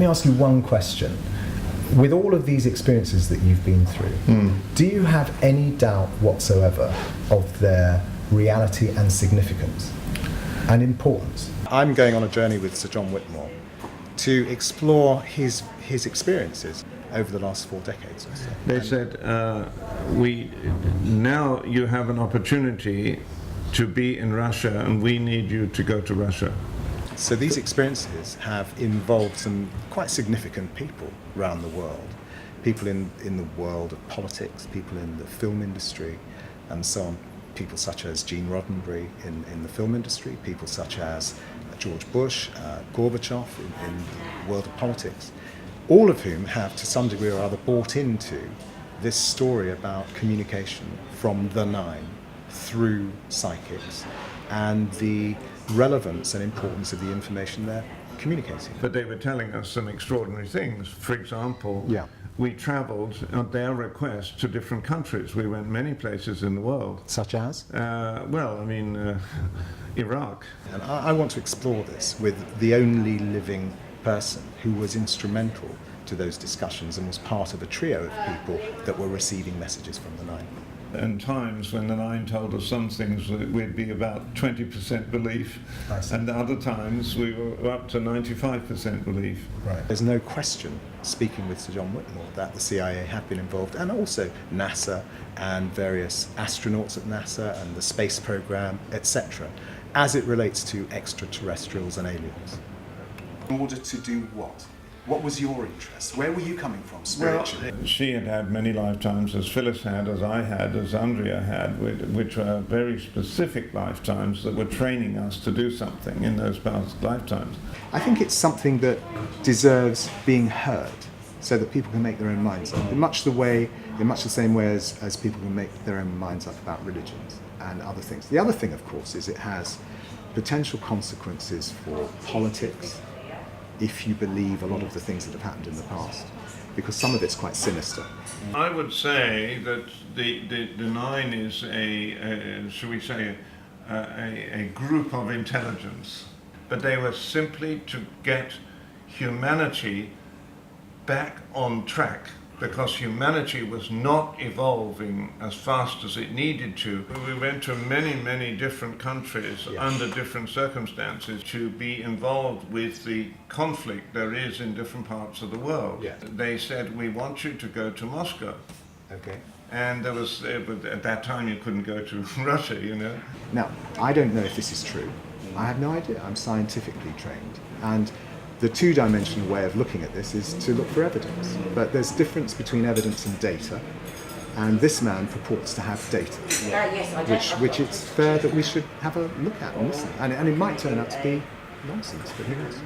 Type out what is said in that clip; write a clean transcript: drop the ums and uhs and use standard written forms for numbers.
me ask you one question. With all of these experiences that you've been through, do you have any doubt whatsoever of their reality and significance and importance? I'm going on a journey with Sir John Whitmore to explore his experiences over the last 4 decades or so. They said, now you have an opportunity to be in Russia and we need you to go to Russia. So these experiences have involved some quite significant people around the world. People in the world of politics, people in the film industry, and so on. People such as Gene Roddenberry in the film industry, people such as George Bush, Gorbachev in the world of politics, all of whom have to some degree or other bought into this story about communication from the Nine through psychics and the relevance and importance of the information they're communicating. But they were telling us some extraordinary things. For example, we traveled at their request to different countries. We went many places in the world. Such as? Iraq. And I want to explore this with the only living person who was instrumental to those discussions and was part of a trio of people that were receiving messages from the Nine. And times when the Nine told us some things we'd be about 20% belief, and other times we were up to 95% belief. Right. There's no question, speaking with Sir John Whitmore, that the CIA have been involved, and also NASA and various astronauts at NASA and the space program, etc., as it relates to extraterrestrials and aliens. In order to do what? What was your interest? Where were you coming from spiritually? Well, she had had many lifetimes, as Phyllis had, as I had, as Andrija had, which were very specific lifetimes that were training us to do something in those past lifetimes. I think it's something that deserves being heard so that people can make their own minds up, in much the same way as people can make their own minds up about religions and other things. The other thing, of course, is it has potential consequences for politics, if you believe a lot of the things that have happened in the past, because some of it's quite sinister. I would say that the Nine is shall we say, a group of intelligence, but they were simply to get humanity back on track, because humanity was not evolving as fast as it needed to. We went to many different countries under different circumstances to be involved with the conflict there is in different parts of the world. They said, we want you to go to Moscow. Okay. And there was, at that time you couldn't go to Russia, you know. Now, I don't know if this is true. I have no idea. I'm scientifically trained. And the two-dimensional way of looking at this is to look for evidence. But there's difference between evidence and data, and this man purports to have data, which it's fair that we should have a look at and listen. And it might turn out to be nonsense, but who knows?